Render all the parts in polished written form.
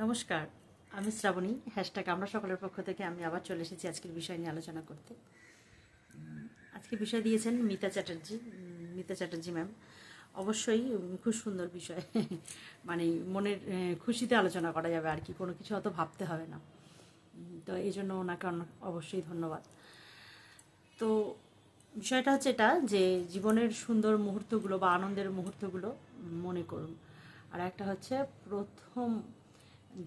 নমস্কার, আমি শ্রাবণী। হ্যাশট্যাগ আমরা সকলের পক্ষ থেকে আমি আবার চলে এসেছি আজকের বিষয় নিয়ে আলোচনা করতে। আজকে বিষয় দিয়েছেন মিতা চ্যাটার্জি ম্যাম। অবশ্যই খুব সুন্দর বিষয়। মানে মনের খুশিতে আলোচনা করা যাবে আর কি, কোনো কিছু অত ভাবতে হবে না। তো এই জন্য ওনাকে অবশ্যই ধন্যবাদ। তো বিষয়টা হচ্ছে এটা যে জীবনের সুন্দর মুহূর্তগুলো বা আনন্দের মুহূর্তগুলো মনে করুন। আর একটা হচ্ছে প্রথম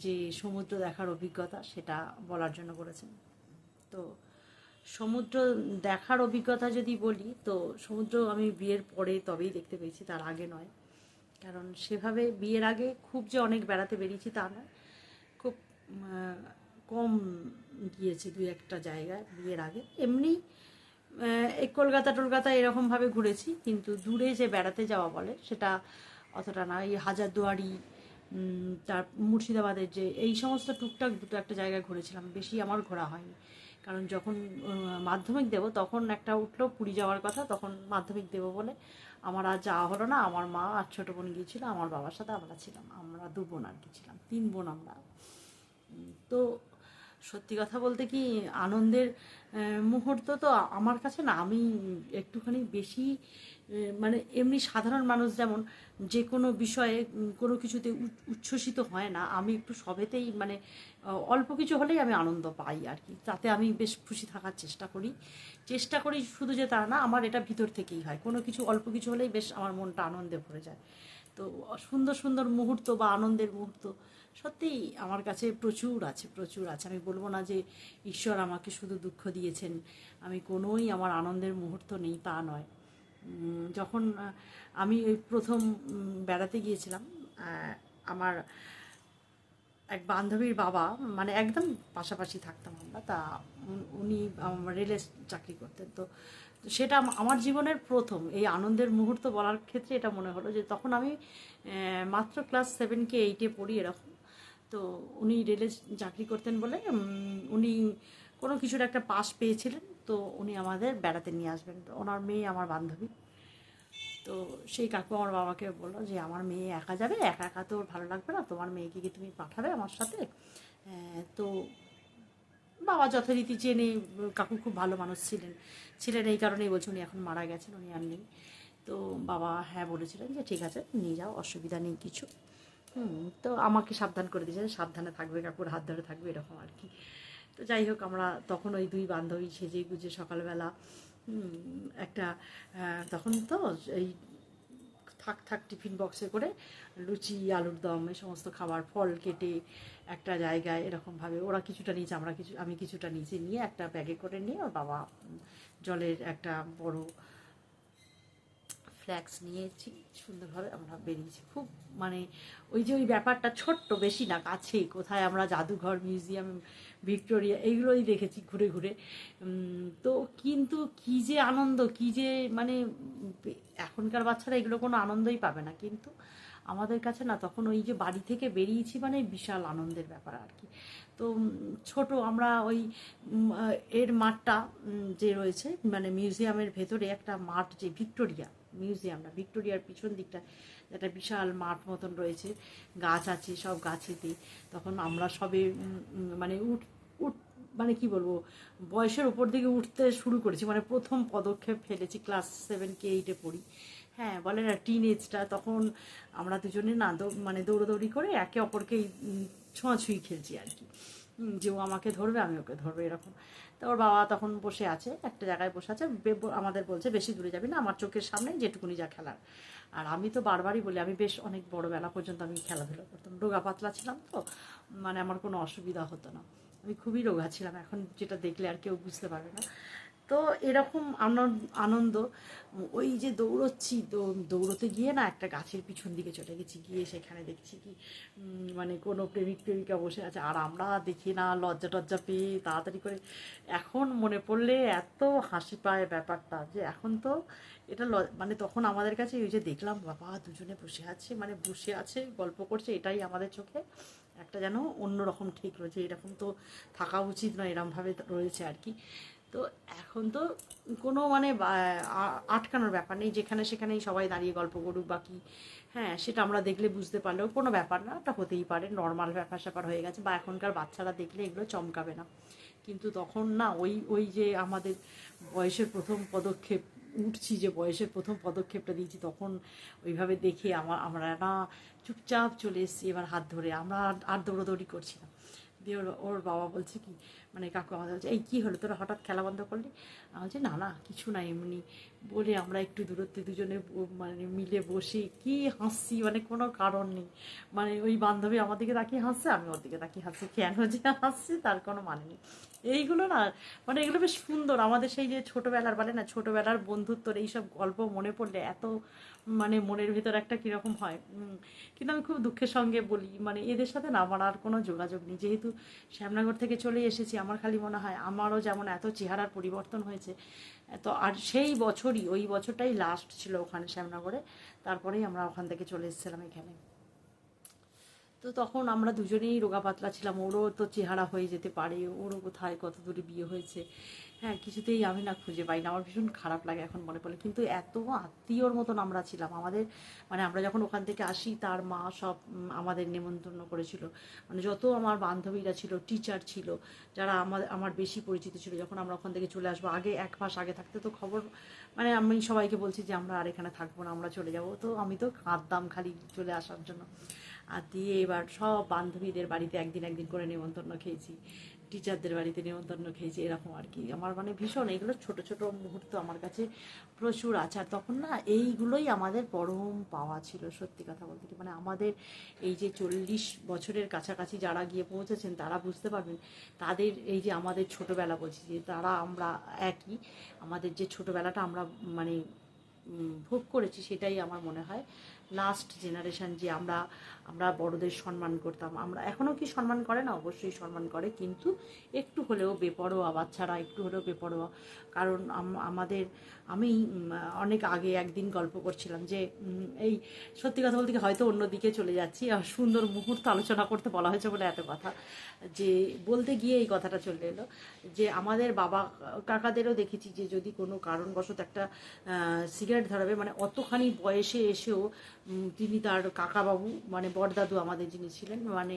যে সমুদ্র দেখার অভিজ্ঞতা, সেটা বলার জন্য বলেছেন। তো সমুদ্র দেখার অভিজ্ঞতা যদি বলি, তো সমুদ্র আমি বিয়ের পরে তবেই দেখতে পেয়েছি, তার আগে নয়। কারণ সেভাবে বিয়ের আগে খুব যে অনেক বেড়াতে বেরিয়েছি তা নয়, খুব কম গিয়েছি দুই একটা জায়গায় বিয়ের আগে। এমনি এই কলকাতা টলকাতা এরকমভাবে ঘুরেছি, কিন্তু দূরে যে বেড়াতে যাওয়া বলে সেটা অতটা না। এই হাজারদুয়ারি, তার মুর্শিদাবাদের যে এই সমস্ত টুকটাক দুটো একটা জায়গায় ঘুরেছিলাম, বেশি আমার ঘোরা হয়নি। কারণ যখন মাধ্যমিক দেব তখন একটা উঠলো পুরী যাওয়ার কথা, তখন মাধ্যমিক দেব বলে আমার আর যাওয়া হলো না। আমার মা আর ছোটো বোন গিয়েছিল, আমার বাবার সাথে আমরা ছিলাম, আমরা দু বোন আর কি ছিলাম, তিন বোন আমরা। তো সত্যি কথা বলতে কি, আনন্দের মুহূর্ত তো আমার কাছে না, আমি একটুখানি বেশি মানে এমনি সাধারণ মানুষ যেমন যে কোনো বিষয়ে কোনো কিছুতে উচ্ছ্বসিত হয় না, আমি একটু সবেতেই মানে অল্প কিছু হলেই আমি আনন্দ পাই আর কি। তাতে আমি বেশ খুশি থাকার চেষ্টা করি শুধু যে তা না, আমার এটা ভিতর থেকেই হয়। কোনো কিছু অল্প কিছু হলেই বেশ আমার মনটা আনন্দে ভরে যায়। তো সুন্দর সুন্দর মুহূর্ত বা আনন্দের মুহূর্ত সত্যিই আমার কাছে প্রচুর আছে। আমি বলবো না যে ঈশ্বর আমাকে শুধু দুঃখ দিয়েছেন, আমি কোনোই আমার আনন্দের মুহূর্ত নেই তা নয়। যখন আমি ওই প্রথম বেড়াতে গিয়েছিলাম, আমার এক বান্ধবীর বাবা, মানে একদম পাশাপাশি থাকতাম আমরা, তা উনি রেলে চাকরি করতেন। তো সেটা আমার জীবনের প্রথম এই আনন্দের মুহূর্ত বলার ক্ষেত্রে এটা মনে হলো যে তখন আমি মাত্র ক্লাস 7 কি 8-এ পড়ি এরকম। তো উনি রেলে চাকরি করতেন বলে উনি কোনো কিছুর একটা পাস পেয়েছিলেন, তো উনি আমাদের বেড়াতে নিয়ে আসবেন। তো ওনার মেয়ে আমার বান্ধবী। তো সেই কাকু আমার বাবাকে বললো যে আমার মেয়ে একা যাবে, একা একা তো ওর ভালো লাগবে না, তোমার মেয়েকে কি তুমি পাঠাবে আমার সাথে? তো বাবা যথারীতি জেনে, কাকু খুব ভালো মানুষ ছিলেন এই কারণেই বলছে, উনি এখন মারা গেছেন, উনি আর নেই। তো বাবা হ্যাঁ বলেছিলেন যে ঠিক আছে নিয়ে যাও, অসুবিধা নেই কিছু। তো আমাকে সাবধান করে দিয়েছে, সাবধানে থাকবে, কাকুর হাত ধরে থাকবে, এরকম আর কি। তো যাই হোক, আমরা তখন ওই দুই বান্ধবী সেজে গুজে সকালবেলা একটা তখন তো এই থাক থাক টিফিন বক্সে করে লুচি, আলুর দম, এই সমস্ত খাবার, ফল কেটে একটা জায়গায় এরকমভাবে ওরা কিছুটা নিয়েছে, আমি কিছুটা নিচে নিয়ে একটা ব্যাগে করে নিয়ে, ওর বাবা জলের একটা বড় ফ্ল্যাক্স নিয়েছি, সুন্দরভাবে আমরা বেরিয়েছি। খুব মানে ওই যে ওই ব্যাপারটা ছোট্ট, বেশি না, কাছে কোথায় আমরা জাদুঘর, মিউজিয়াম, ভিক্টোরিয়া এইগুলোই দেখেছি ঘুরে ঘুরে। তো কিন্তু কী যে আনন্দ, কী যে মানে এখনকার বাচ্চারা এগুলো কোনো আনন্দই পাবে না, কিন্তু আমাদের কাছে না তখন ওই যে বাড়ি থেকে বেরিয়েছি মানে বিশাল আনন্দের ব্যাপার আর কি। তো ছোট আমরা ওই এর মাঠটা যে রয়েছে, মানে মিউজিয়ামের ভেতরে একটা মাঠ, যে ভিক্টোরিয়া মিউজিয়াম না, ভিক্টোরিয়ার পিছন দিকটা একটা বিশাল মাঠ মতন রয়েছে, গাছ আছে, সব গাছেতে। তখন আমরা সবে মানে উঠ উঠ মানে কি বলবো, বয়সের উপর দিকে উঠতে শুরু করেছি, মানে প্রথম পদক্ষেপ ফেলেছি, ক্লাস 7 কি 8-এ পড়ি। হ্যাঁ, বলে না টিন এজটা, তখন আমরা দুজনে না মানে দৌড়োদৌড়ি করে একে অপরকে ছোঁয়াছুঁয়ি খেলছি আর কি। যে ও আমাকে ধরবে, আমি ওকে ধরবে, এরকম। তো ওর বাবা তখন বসে আছে, একটা জায়গায় বসে আছে, আমাদের বলছে বেশি দূরে যাবি না, আমার চোখের সামনে যেটুকুনি যা খেলার। আর আমি তো বারবারই বলি, আমি বেশ অনেক বড় বেলা পর্যন্ত আমি খেলাধুলা করতাম, রোগা পাতলা ছিলাম, তো মানে আমার কোনো অসুবিধা হতো না, আমি খুবই রোগা ছিলাম, এখন যেটা দেখলে আর কেউ বুঝতে পারবে না। তো এরকম আনন্দ, ওই যে দৌড়চ্ছি, তো দৌড়তে গিয়ে না একটা গাছের পিছন দিকে চলে গেছি, গিয়ে সেখানে দেখছি কি মানে কোনো প্রেমিকা বসে আছে, আর আমরা দেখি না লজ্জা টজ্জা পেয়ে তাড়াতাড়ি করে, এখন মনে পড়লে এত হাসি পায় ব্যাপারটা, যে এখন তো এটা মানে তখন আমাদের কাছে ওই যে দেখলাম বাবা দুজনে বসে আছে গল্প করছে, এটাই আমাদের চোখে একটা যেন অন্যরকম ঠিক রয়েছে, এরকম তো থাকা উচিত নয়, এরমভাবে রয়েছে আর কি। তো এখন তো কোনো মানে আটকানোর ব্যাপার নেই, যেখানে সেখানেই সবাই দাঁড়িয়ে গল্প করুক বা কি। হ্যাঁ, সেটা আমরা দেখলে বুঝতে পারলেও কোনো ব্যাপার না, ওটা হতেই পারে, নর্মাল ব্যাপার স্যাপার হয়ে গেছে, বা এখনকার বাচ্চারা দেখলে এগুলো চমকাবে না। কিন্তু তখন না ওই ওই যে আমাদের বয়সের প্রথম পদক্ষেপ, উঠছি যে বয়সের প্রথম পদক্ষেপটা দিয়েছি, তখন ওইভাবে দেখে আমরা না চুপচাপ চলে এসেছি এবার হাত ধরে, আমরা আর দৌড়াদৌড়ি করছি না। দিয়ে ওর বাবা বলছে কি, মানে কাকু আমাদের বলছে, এই কী হলো তোরা হঠাৎ খেলা বন্ধ করলি? আমি বলছি না না কিছু না, এমনি বলে আমরা একটু দূরত্বে দুজনে মানে মিলে বসে কি হাসছি, মানে কোনো কারণ নেই, মানে ওই বান্ধবী আমার দিকে তাকিয়ে হাসছে, আমি ওর দিকে তাকিয়ে হাসছি, কেন যে হাসছি তার কোনো মানে নেই। এইগুলো না, মানে এগুলো বেশ সুন্দর, আমাদের সেই যে ছোটোবেলার বলে না, ছোটোবেলার বন্ধুত্বর এইসব গল্প মনে পড়লে এত মানে মনের ভিতর একটা কীরকম হয়। কিন্তু আমি খুব দুঃখের সঙ্গে বলি, মানে এদের সাথে না আমার আর কোনো যোগাযোগ নেই, যেহেতু শ্যামনগর থেকে চলে এসেছি। আমার খালি মনে হয় আমারও যেমন এত চেহারার পরিবর্তন হয়েছে, তো আর সেই বছরই, ওই বছরটাই লাস্ট ছিল ওখানে শ্যামনগরে, তারপরেই আমরা ওখান থেকে চলে এসেছিলাম এখানে। তো তখন আমরা দুজনেই রোগা পাতলা ছিলাম, ওরও তো চেহারা হয়ে যেতে পারে, ওরও কোথায় কত দূরে বিয়ে হয়েছে, হ্যাঁ কিছুতেই আমি না খুঁজে পাই না, আমার ভীষণ খারাপ লাগে এখন মনে পড়লে। কিন্তু এত আত্মীয়র মতন আমরা ছিলাম, আমাদের মানে আমরা যখন ওখান থেকে আসি তার মা সব আমাদের নেমন্তন্ন করেছিল, মানে যত আমার বান্ধবীরা ছিল, টিচার ছিল, যারা আমার বেশি পরিচিত ছিল, যখন আমরা ওখান থেকে চলে আসবো, আগে 1 মাস আগে থাকতে তো খবর, মানে আমি সবাইকে বলছি যে আমরা আর এখানে থাকবো না, আমরা চলে যাব, তো আমি তো কাঁদতাম খালি চলে আসার জন্য। আর দিয়ে এবার সব বান্ধবীদের বাড়িতে একদিন একদিন করে নেমন্তন্ন খেয়েছি, টিচারদের বাড়িতে নেমন্তন্ন খেয়েছি, এরকম আর কি। আমার মানে ভীষণ এইগুলো ছোট ছোট মুহূর্ত আমার কাছে প্রচুর আছে। আর তখন না এইগুলোই আমাদের পরম পাওয়া ছিল, সত্যি কথা বলতে কি, মানে আমাদের এই যে 40 বছরের কাছাকাছি যারা গিয়ে পৌঁছেছেন তারা বুঝতে পারবেন, তাদের এই যে আমাদের ছোটোবেলা বলছি, যে তারা আমরা একই, আমাদের যে ছোটোবেলাটা আমরা মানে ভোগ করেছি, সেটাই আমার মনে হয় লাস্ট জেনারেশন, যে আমরা আমরা বড়দের সম্মান করতাম। আমরা এখনও কি সম্মান করে না? অবশ্যই সম্মান করে, কিন্তু একটু হলেও বেপরোয়া, বাচ্চারা একটু হলেও বেপরোয়া। কারণ আমাদের আমি অনেক আগে একদিন গল্প করছিলাম যে এই সত্যি কথা বলতে কি হয়তো অন্যদিকে চলে যাচ্ছি, আর সুন্দর মুহূর্ত আলোচনা করতে বলা হয়েছে বলে এত কথা, যে বলতে গিয়ে এই কথাটা চলে এলো, যে আমাদের বাবা কাকাদেরও দেখেছি যে যদি কোনো কারণবশত একটা সিগারেট ধরাবে, মানে অতখানি বয়সে এসেও তিনি তার কাকাবাবু মানে বড়দাদু আমাদের যিনি ছিলেন, মানে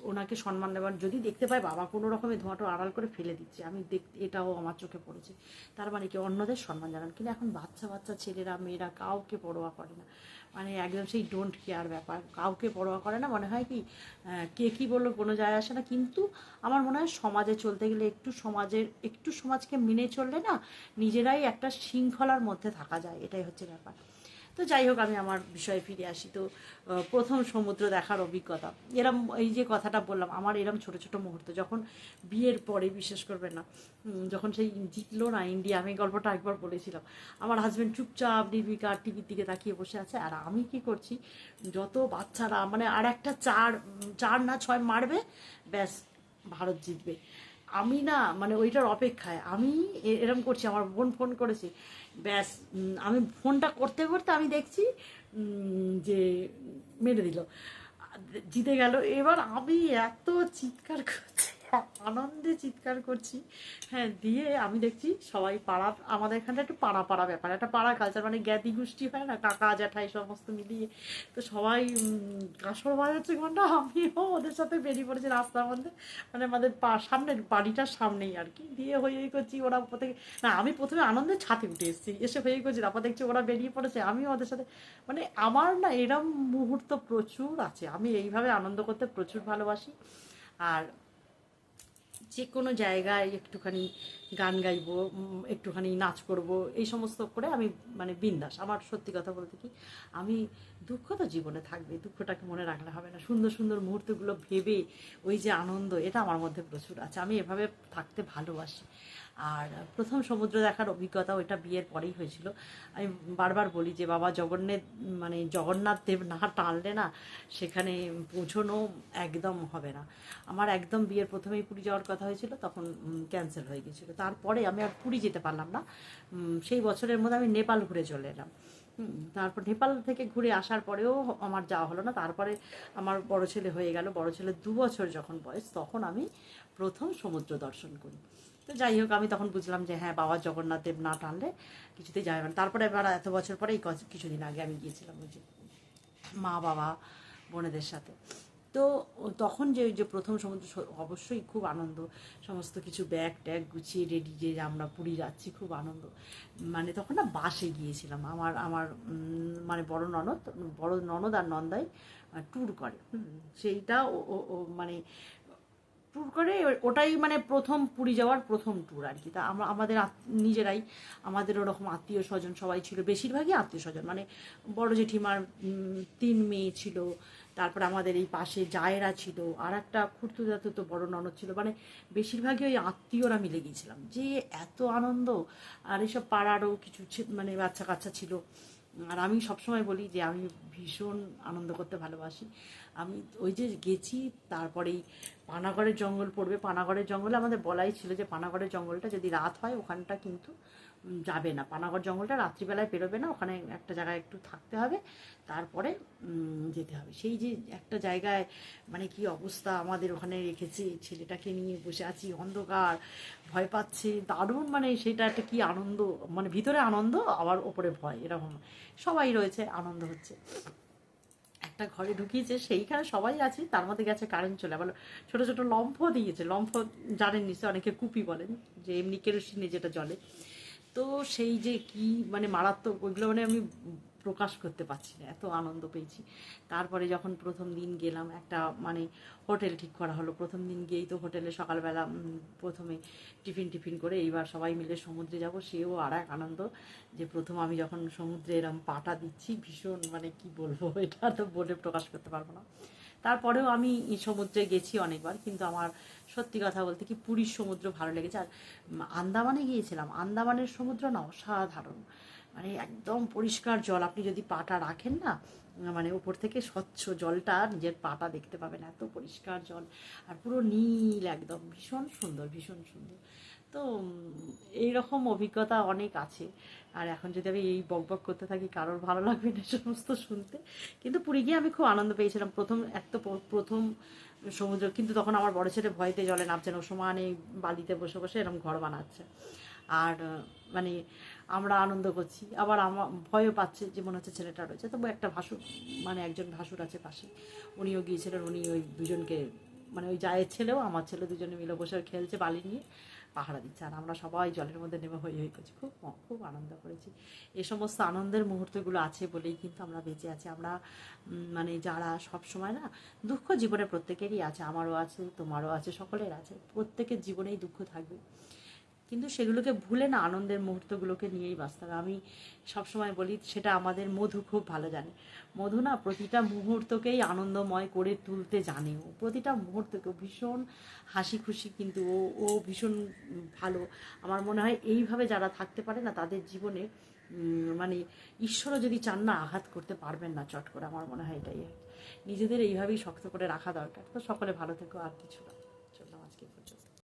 ওনাকে সম্মান দেওয়ার, যদি দেখতে পায় বাবা কোনো রকমের ধোঁয়াটা আড়াল করে ফেলে দিচ্ছে, আমি এটাও আমার চোখে পড়েছে, তার মানে কি অন্যদের সম্মান জানান। কিন্তু এখন বাচ্চা বাচ্চা ছেলেরা মেয়েরা কাউকে পরোয়া করে না, মানে একদম সেই ডোন্ট কেয়ার ব্যাপার, কাউকে পরোয়া করে না, মনে হয় কি কে কী বললো কোনো যায় আসে না। কিন্তু আমার মনে হয় সমাজে চলতে গেলে একটু সমাজকে মেনে চললে না নিজেরাই একটা শৃঙ্খলার মধ্যে থাকা যায়, এটাই হচ্ছে ব্যাপার। তো যাই হোক, আমি আমার বিষয়ে ফিরে আসি। তো প্রথম সমুদ্র দেখার অভিজ্ঞতা, এরম এই যে কথাটা বললাম, আমার এরম ছোট ছোট মুহূর্ত যখন বিয়ের পরে, বিশেষ করবে না যখন সেই জিতলো না ইন্ডিয়া, আমি গল্পটা একবার বলেছিলাম, আমার হাজব্যান্ড চুপচাপ নির্বিকার টিভির দিকে তাকিয়ে বসে আছে, আর আমি কি করছি, যত বাচ্চারা মানে আর একটা 4 না 6 মারবে, ব্যাস ভারত জিতবে, আমি না মানে ওইটার অপেক্ষায় আমি এরম করছি। আমার বোন ফোন করেছে, ব্যাস আমি ফোনটা করতে করতে আমি দেখছি যে মেরে দিল, জিতে গেল। এবার আমি এত চিৎকার করছি, আনন্দে চিৎকার করছি, হ্যাঁ। দিয়ে আমি দেখছি সবাই পাড়ার, আমাদের এখানটা একটু পাড়া পাড়া ব্যাপার, একটা পাড়া কালচার, মানে জ্ঞাতি গোষ্ঠী হয় না, কাকা জ্যাঠাই সমস্ত মিলিয়ে, তো সবাই কাসর বাজাচ্ছে ঘন্টা, আমিও ওদের সাথে বেরিয়ে পড়েছি রাস্তার মধ্যে, মানে আমাদের সামনের বাড়িটার সামনেই আর কি। দিয়ে হয়ে করছি, ওরা প্রত্যেকে না, আমি প্রথমে আনন্দে ছাদে উঠে এসেছি, এসে হয়ে করছি, তারপর দেখছি ওরা বেরিয়ে পড়েছে, আমিও ওদের সাথে, মানে আমার না এরম মুহূর্ত প্রচুর আছে, আমি এইভাবে আনন্দ করতে প্রচুর ভালোবাসি। আর যে কোনো জায়গায় একটুখানি গান গাইবো, একটুখানি নাচ করব, এই সমস্ত করে আমি মানে বিন্দাস। আমার সত্যি কথা বলতে কি, আমি দুঃখ তো জীবনে থাকবে, দুঃখটাকে মনে রাখলে হবে না, সুন্দর সুন্দর মুহূর্তগুলো ভেবে ওই যে আনন্দ, এটা আমার মধ্যে প্রচুর আছে, আমি এভাবে থাকতে ভালোবাসি। আর প্রথম সমুদ্র দেখার অভিজ্ঞতা ওইটা বিয়ের পরেই হয়েছিল। আমি বারবার বলি যে বাবা জগন্নাথ দেব না টানলে না সেখানে পৌঁছানো একদম হবে না। আমার একদম বিয়ের প্রথমেই পুরী যাওয়ার কথা হয়েছিল, তখন ক্যান্সেল হয়ে গেছিলো, তারপরে আমি আর পুরী যেতে পারলাম না। সেই বছরের মধ্যে আমি নেপাল ঘুরে চলে এলাম। তারপর নেপাল থেকে ঘুরে আসার পরেও আমার যাওয়া হলো না। তারপরে আমার বড় ছেলে হয়ে গেল, বড় ছেলে 2 বছর যখন বয়স, তখন আমি প্রথম সমুদ্র দর্শন করি। তো যাই হোক, আমি তখন বুঝলাম যে হ্যাঁ, বাবা জগন্নাথ দেব না টানলে কিছুতেই যাবে না। তারপরে এবার এত বছর পরে এই কিছুদিন আগে আমি গিয়েছিলাম, ওই যে মা বাবা বোনেদের সাথে। তো তখন যে যে প্রথম সমুদ্র অবশ্যই খুব আনন্দ, সমস্ত কিছু ব্যাগ ট্যাগ গুছিয়ে রেডি যে আমরা পুরী যাচ্ছি, খুব আনন্দ। মানে তখন না বাসে গিয়েছিলাম, আমার আমার মানে বড় ননদ আর নন্দাই ট্যুর করে, সেইটা মানে ট্যুর করে, ওটাই মানে প্রথম পুরী যাওয়ার প্রথম ট্যুর আর কি। তা আমরা আমাদের নিজেরাই, আমাদের ওরকম আত্মীয় স্বজন সবাই ছিল, বেশিরভাগই আত্মীয় স্বজন, মানে বড় জেঠিমার 3 মেয়ে ছিল, তারপর আমাদের এই পাশে জায়েরা ছিল, আর একটা খুঁড়তুদাতো তো বড় ননদ ছিল, মানে বেশিরভাগই ওই আত্মীয়রা মিলে গিয়েছিলাম। যে এত আনন্দ, আর এইসব পাড়ারও কিছু মানে বাচ্চা কাচ্চা ছিল। আর আমি সবসময় বলি যে আমি ভীষণ আনন্দ করতে ভালোবাসি। আমি ওই যে গেছি, তারপরেই পানাগড়ের জঙ্গল পড়বে, পানাগড়ের জঙ্গলে আমাদের বলাই ছিল যে পানাগড়ের জঙ্গলটা যদি রাত হয় ওখানটা কিন্তু যাবে না, পানাগড় জঙ্গলটা রাত্রিবেলায় পেরোবে না, ওখানে একটা জায়গায় একটু থাকতে হবে, তারপরে যেতে হবে। সেই যে একটা জায়গায় মানে কি অবস্থা, আমাদের ওখানে রেখেছে, ছেলেটাকে নিয়ে বসে আছি, অন্ধকার, ভয় পাচ্ছে, দারুণ, মানে সেটা একটা কি আনন্দ, মানে ভিতরে আনন্দ আবার ওপরে ভয়, এরকম সবাই রয়েছে, আনন্দ হচ্ছে। একটা ঘরে ঢুকিয়েছে, সেইখানে সবাই আছে, তার মধ্যে গেছে কারেন্ট চলে, আবার ছোটো ছোটো লম্ফ দিয়েছে, লম্ফ জানেন নিশ্চয়, অনেকে কুপি বলেন, যে এমনি কেরোসিনে যেটা জ্বলে। তো সেই যে কি মানে মারাত্মক, ওইগুলো মানে আমি প্রকাশ করতে পারছি না, এত আনন্দ পেয়েছি। তারপরে যখন প্রথম দিন গেলাম, একটা মানে হোটেল ঠিক করা হলো, প্রথম দিন গিয়েই তো হোটেলে সকালবেলা প্রথমে টিফিন করে এইবার সবাই মিলে সমুদ্রে যাব, সেও আর এক আনন্দ। যে প্রথম আমি যখন সমুদ্রে এরম পাটা দিচ্ছি, ভীষণ মানে কি বলবো, এটা তো বলে প্রকাশ করতে পারবো না। তারপরেও আমি সমুদ্রে গেছি অনেকবার, কিন্তু আমার সত্যি কথা বলতে কি পুরীর সমুদ্র ভালো লেগেছে। আর আন্দামানে গিয়েছিলাম, আন্দামানের সমুদ্র না অসাধারণ, মানে একদম পরিষ্কার জল, আপনি যদি পাটা রাখেন না, মানে উপর থেকে স্বচ্ছ জলটা, নিজের পাটা দেখতে পাবেন, এত পরিষ্কার জল, আর পুরো নীল একদম, ভীষণ সুন্দর, ভীষণ সুন্দর। তো এইরকম অভিজ্ঞতা অনেক আছে। আর এখন যদি আমি এই বকবক করতে থাকি, কারোর ভালো লাগবে না সমস্ত শুনতে। কিন্তু পুরী গিয়ে আমি খুব আনন্দ পেয়েছিলাম, প্রথম সমুদ্র, কিন্তু তখন আমার বড় ছেলে ভয়তে জলে নামছে না, ও সমানে বালিতে বসে বসে এরকম ঘর বানাচ্ছে। আর মানে আমরা আনন্দ করছি, আবার আমার ভয়ও পাচ্ছে, যে মনে হচ্ছে ছেলেটা রয়েছে। তবু একটা ভাসুর, মানে একজন ভাসুর আছে পাশে, উনিও গিয়েছিলেন, উনি ওই দুজনকে, মানে ওই জায়ের ছেলেও আমার ছেলে, দুজনে মিলে বসে খেলছে, বালি নিয়ে পাহারা দিচ্ছে, আর আমরা সবাই জলের মধ্যে নেমে হই করছি, খুব খুব আনন্দ করেছি। এই সমস্ত আনন্দের মুহূর্তগুলো আছে বলেই কিন্তু আমরা বেঁচে আছি। আমরা মানে যারা সব সময় না, দুঃখ জীবনে প্রত্যেকেরই আছে, আমারও আছে, তোমারও আছে, সকলের আছে, প্রত্যেকের জীবনেই দুঃখ থাকবে, কিন্তু সেগুলোকে ভুলে না আনন্দের মুহূর্তগুলোকে নিয়েই বাঁচতে হবে। আমি সবসময় বলি, সেটা আমাদের মধু খুব ভালো জানে। মধু না প্রতিটা মুহূর্তকেই আনন্দময় করে তুলতে জানে, ও প্রতিটা মুহূর্তকে ভীষণ হাসি খুশি, কিন্তু ও ভীষণ ভালো। আমার মনে হয় এইভাবে যারা থাকতে পারে না, তাদের জীবনে মানে ঈশ্বরও যদি চান না, আঘাত করতে পারবেন না চট করে। আমার মনে হয় এটাই নিজেদের এইভাবেই শক্ত করে রাখা দরকার। তো সকলে ভালো থেকো, আর কিছু না।